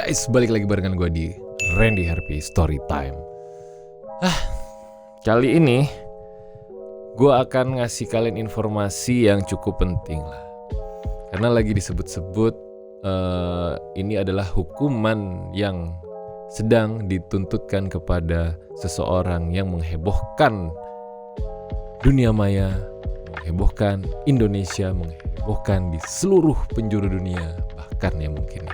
Guys, balik lagi barengan gue di Randy Harvey Storytime. Kali ini gue akan ngasih kalian informasi yang cukup penting lah. Karena lagi disebut-sebut ini adalah hukuman yang sedang dituntutkan kepada seseorang yang menghebohkan dunia maya, menghebohkan Indonesia, menghebohkan di seluruh penjuru dunia, bahkan ya mungkin.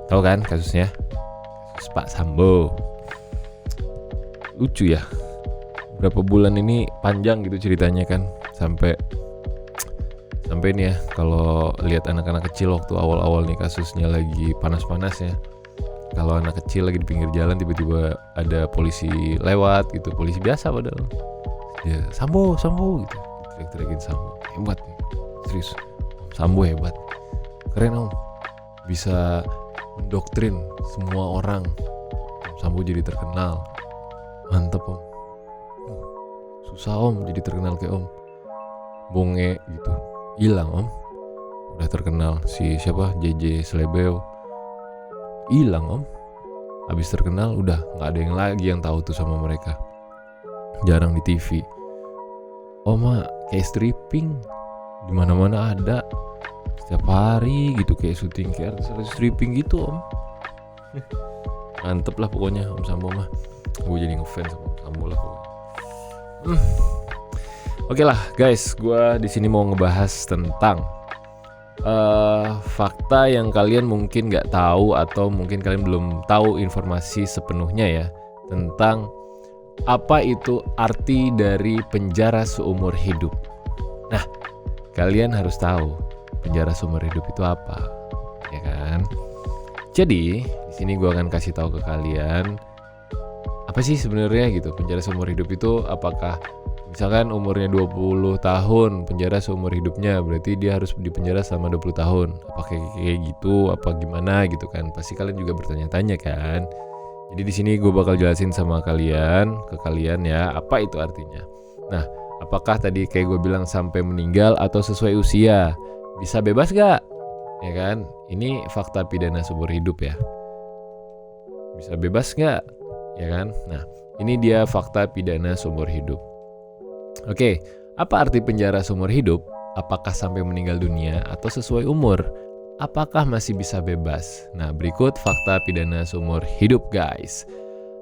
Tahu kan kasusnya? Kasus Pak Sambo. Lucu ya. Berapa bulan ini panjang gitu ceritanya kan. Sampai nih ya, kalau lihat anak-anak kecil waktu awal-awal nih kasusnya lagi panas-panas ya. Kalau anak kecil lagi di pinggir jalan tiba-tiba ada polisi lewat gitu, polisi biasa padahal. Ya, Sambo gitu. Teriak-teriakin Sambo. Hebat nih. Serius. Sambo hebat. Keren Om. Bisa mendoktrin semua orang. Sambo jadi terkenal. Mantep Om. Susah Om jadi terkenal kayak Om. Bonge gitu hilang Om. Udah terkenal si siapa, JJ Slebeo, hilang Om. Habis terkenal udah gak ada yang lagi yang tahu tuh sama mereka. Jarang di TV. Om kayak stripping dimana-mana ada. Setiap hari gitu kayak syuting kayak artis stripping gitu Om. Mantep lah pokoknya Om Sambo mah. Gue jadi ngefans sama Om Sambo lah pokoknya. Oke lah guys, gue di sini mau ngebahas tentang fakta yang kalian mungkin nggak tahu atau mungkin kalian belum tahu informasi sepenuhnya ya tentang apa itu arti dari penjara seumur hidup. Nah, kalian harus tahu penjara seumur hidup itu apa, ya kan? Jadi di sini gue akan kasih tahu ke kalian apa sih sebenarnya gitu penjara seumur hidup itu. Apakah misalkan umurnya 20 tahun penjara seumur hidupnya, berarti dia harus dipenjara selama 20 tahun. Apakah kayak gitu, apa gimana gitu kan? Pasti kalian juga bertanya-tanya kan. Jadi di sini gue bakal jelasin sama kalian, ke kalian ya, apa itu artinya. Nah, apakah tadi kayak gue bilang sampai meninggal atau sesuai usia? Bisa bebas gak? Ya kan? Ini fakta pidana seumur hidup ya. Bisa bebas gak? Ya kan? Nah, ini dia fakta pidana seumur hidup. Oke, apa arti penjara seumur hidup? Apakah sampai meninggal dunia atau sesuai umur? Apakah masih bisa bebas? Nah, berikut fakta pidana seumur hidup guys.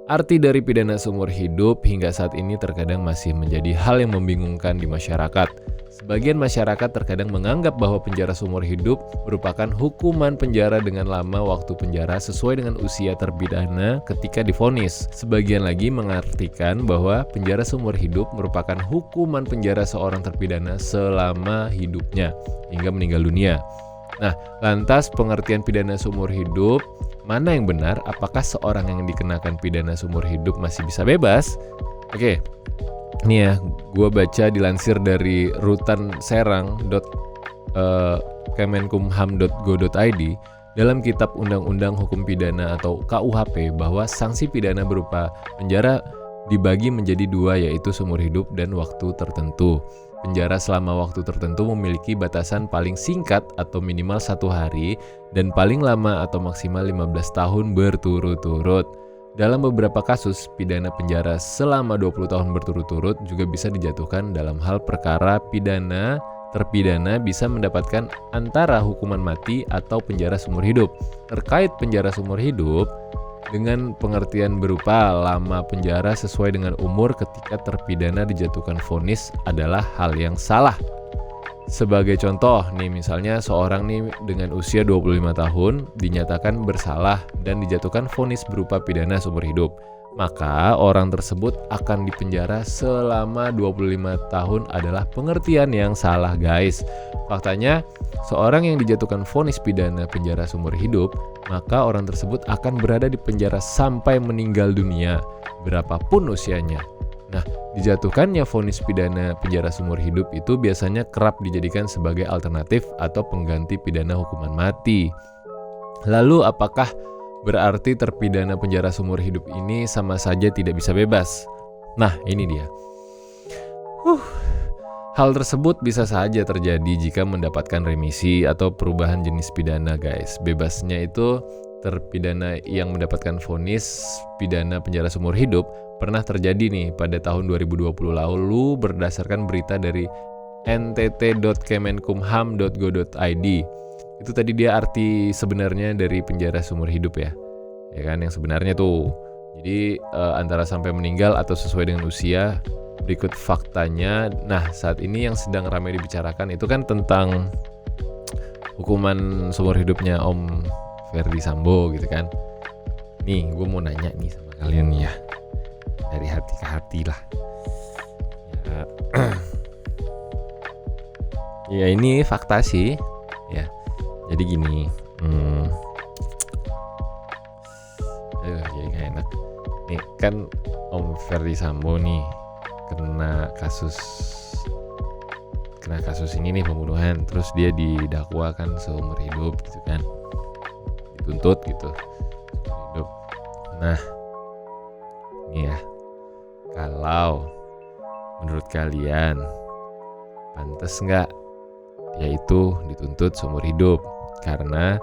Arti dari pidana seumur hidup hingga saat ini terkadang masih menjadi hal yang membingungkan di masyarakat. Sebagian masyarakat terkadang menganggap bahwa penjara seumur hidup merupakan hukuman penjara dengan lama waktu penjara sesuai dengan usia terpidana ketika divonis. Sebagian lagi mengartikan bahwa penjara seumur hidup merupakan hukuman penjara seorang terpidana selama hidupnya hingga meninggal dunia. Nah, lantas pengertian pidana seumur hidup mana yang benar? Apakah seorang yang dikenakan pidana seumur hidup masih bisa bebas? Oke, ini ya, gue baca dilansir dari rutanserang.kemenkumham.go.id dalam Kitab Undang-Undang Hukum Pidana atau KUHP bahwa sanksi pidana berupa penjara dibagi menjadi dua, yaitu seumur hidup dan waktu tertentu. Penjara selama waktu tertentu memiliki batasan paling singkat atau minimal 1 hari dan paling lama atau maksimal 15 tahun berturut-turut. Dalam beberapa kasus, pidana penjara selama 20 tahun berturut-turut juga bisa dijatuhkan dalam hal perkara pidana. Terpidana bisa mendapatkan antara hukuman mati atau penjara seumur hidup. Terkait penjara seumur hidup, dengan pengertian berupa lama penjara sesuai dengan umur ketika terpidana dijatuhkan vonis adalah hal yang salah. Sebagai contoh nih, misalnya seorang nih dengan usia 25 tahun dinyatakan bersalah dan dijatuhkan vonis berupa pidana seumur hidup. Maka orang tersebut akan dipenjara selama 25 tahun adalah pengertian yang salah guys. Faktanya, seorang yang dijatuhkan vonis pidana penjara seumur hidup, maka orang tersebut akan berada di penjara sampai meninggal dunia, berapapun usianya. Nah, dijatuhkannya vonis pidana penjara seumur hidup itu biasanya kerap dijadikan sebagai alternatif atau pengganti pidana hukuman mati. Lalu apakah berarti terpidana penjara seumur hidup ini sama saja tidak bisa bebas? Nah, ini dia. Hal tersebut bisa saja terjadi jika mendapatkan remisi atau perubahan jenis pidana guys. Bebasnya itu terpidana yang mendapatkan vonis pidana penjara seumur hidup pernah terjadi nih pada tahun 2020 lalu berdasarkan berita dari ntt.kemenkumham.go.id. Itu tadi dia arti sebenarnya dari penjara seumur hidup ya kan, yang sebenarnya tuh. Jadi antara sampai meninggal atau sesuai dengan usia. Berikut faktanya. Nah, saat ini yang sedang ramai dibicarakan itu kan tentang hukuman seumur hidupnya Om Ferdy Sambo gitu kan. Nih, gue mau nanya nih sama kalian nih ya, dari hati ke hati lah. Ya ini fakta sih. Ya, jadi gini. Jadi gak enak. Nih kan Om Ferdy Sambo nih kena kasus ini nih, pembunuhan. Terus dia didakwa kan seumur hidup gitu kan, dituntut gitu seumur hidup. Nah ini ya, kalau menurut kalian pantas nggak dia itu dituntut seumur hidup? Karena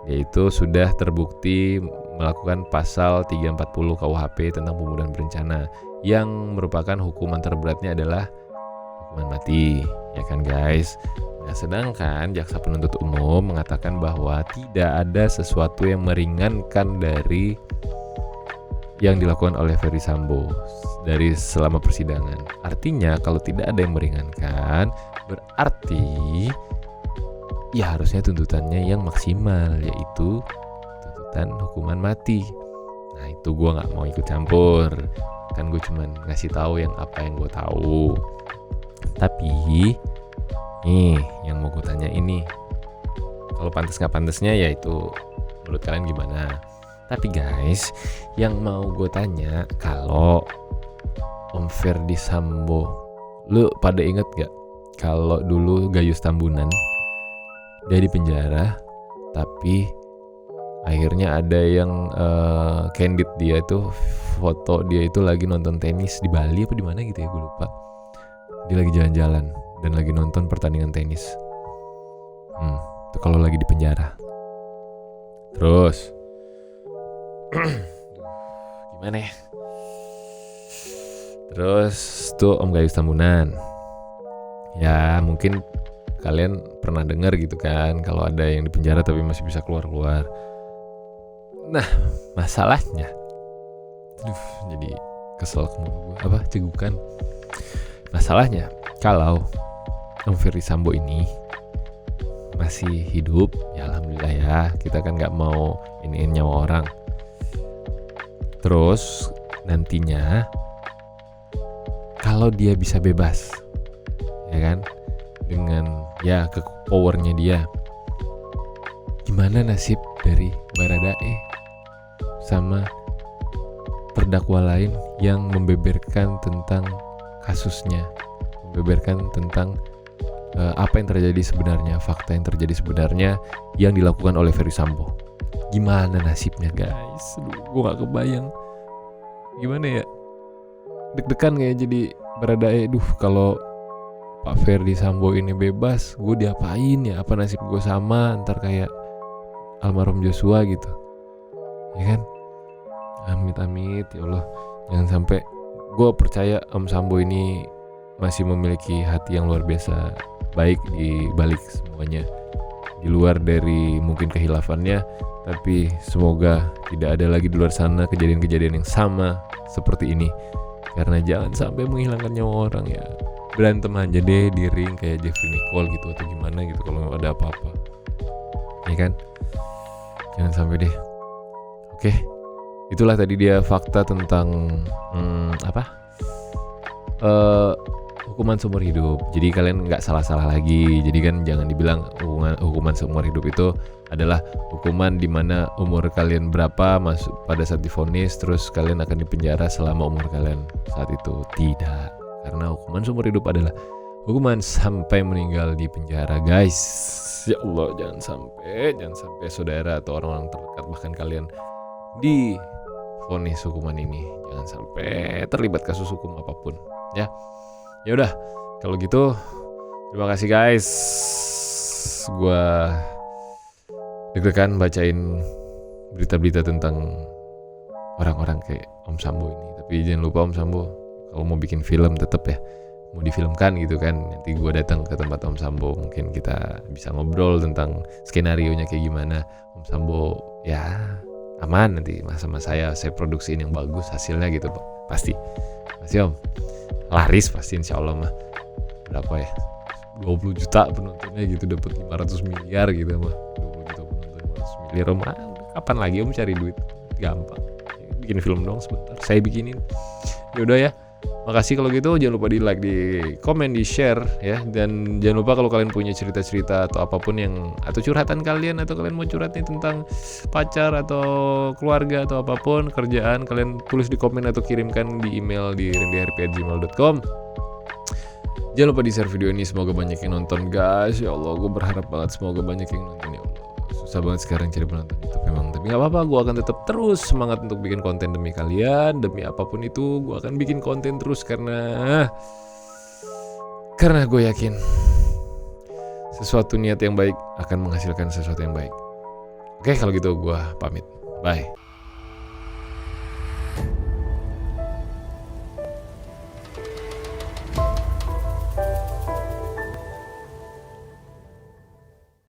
dia itu sudah terbukti melakukan pasal 340 KUHP tentang pembunuhan berencana, yang merupakan hukuman terberatnya adalah hukuman mati, ya kan guys. Nah, sedangkan jaksa penuntut umum mengatakan bahwa tidak ada sesuatu yang meringankan dari yang dilakukan oleh Ferdy Sambo dari selama persidangan. Artinya kalau tidak ada yang meringankan, berarti ya harusnya tuntutannya yang maksimal, yaitu tuntutan hukuman mati. Nah itu gue nggak mau ikut campur, kan gue cuman ngasih tahu apa yang gue tahu. Tapi nih yang mau gue tanya ini, kalau pantas nggak pantasnya ya itu menurut kalian gimana? Tapi guys, yang mau gue tanya, kalau Om Ferdy Sambo, lu pada inget gak kalau dulu Gayus Tambunan dia di penjara, tapi akhirnya ada yang candid dia tuh, foto dia itu lagi nonton tenis di Bali apa di mana gitu ya, gue lupa. Dia lagi jalan-jalan dan lagi nonton pertandingan tenis. Itu kalau lagi di penjara. Terus gimana ya? Terus tuh Om Gayus Tambunan, ya mungkin kalian pernah dengar gitu kan, kalau ada yang di penjara tapi masih bisa keluar-keluar. Nah masalahnya, jadi kesel gue, cegukan. Masalahnya kalau Om Ferdy Sambo ini masih hidup, ya alhamdulillah ya, kita kan nggak mau iniin nyawa orang. Terus nantinya kalau dia bisa bebas, ya kan, dengan ya ke powernya dia, gimana nasib dari Baradae sama terdakwa lain yang membeberkan tentang kasusnya, membeberkan tentang apa yang terjadi sebenarnya, fakta yang terjadi sebenarnya yang dilakukan oleh Ferdy Sambo. Gimana nasibnya guys? Gue gak kebayang. Gimana ya? Deg-degan kayak jadi Baradae. Kalau Pak Ferdy Sambo ini bebas, gue diapain ya? Apa nasib gue sama ntar kayak almarhum Joshua gitu, ya kan? Amit-amit ya Allah, jangan sampai. Gue percaya Om Sambo ini masih memiliki hati yang luar biasa baik di balik semuanya, di luar dari mungkin kehilafannya. Tapi semoga tidak ada lagi di luar sana kejadian-kejadian yang sama seperti ini, karena jangan sampai menghilangkan nyawa orang ya. Berantem aja deh di ring kayak Jeffrey Nicole gitu, atau gimana gitu kalau ada apa-apa, ya kan? Jangan sampai deh. Oke, itulah tadi dia fakta tentang hukuman seumur hidup. Jadi kalian nggak salah-salah lagi. Jadi kan jangan dibilang hukuman seumur hidup itu adalah hukuman di mana umur kalian berapa masuk pada saat divonis, terus kalian akan dipenjara selama umur kalian saat itu. Tidak, karena hukuman seumur hidup adalah hukuman sampai meninggal di penjara guys. Ya Allah, jangan sampai saudara atau orang-orang terdekat bahkan kalian divonis hukuman ini. Jangan sampai terlibat kasus hukum apapun ya. Ya udah, kalau gitu terima kasih guys. Gua deg-degan bacain berita-berita tentang orang-orang kayak Om Sambo ini. Tapi jangan lupa Om Sambo kalau mau bikin film tetap ya, mau difilmkan gitu kan, nanti gue datang ke tempat Om Sambo, mungkin kita bisa ngobrol tentang skenarionya kayak gimana. Om Sambo ya aman nanti sama saya produksiin yang bagus hasilnya gitu pasti Om, laris pasti insya Allah mah. Berapa ya, 20 juta penontonnya gitu, dapat 500 miliar gitu mah. 20 juta penonton 500 miliar mah, kapan lagi Om cari duit, gampang. Bikin film dong sebentar, saya bikinin. Yaudah ya, makasih kalau gitu. Jangan lupa di like, di komen, di share ya. Dan jangan lupa kalau kalian punya cerita-cerita atau apapun atau curhatan kalian, atau kalian mau curhat nih tentang pacar atau keluarga atau apapun, kerjaan, kalian tulis di komen atau kirimkan di email di rendyharip@gmail.com. Jangan lupa di share video ini, semoga banyak yang nonton guys. Ya Allah, gue berharap banget semoga banyak yang nonton ya Allah. Susah banget sekarang cari penonton YouTube memang, tapi gak apa-apa, gue akan tetap terus semangat untuk bikin konten demi kalian. Demi apapun itu gue akan bikin konten terus, karena gue yakin sesuatu niat yang baik akan menghasilkan sesuatu yang baik. Oke, kalau gitu gue pamit, bye.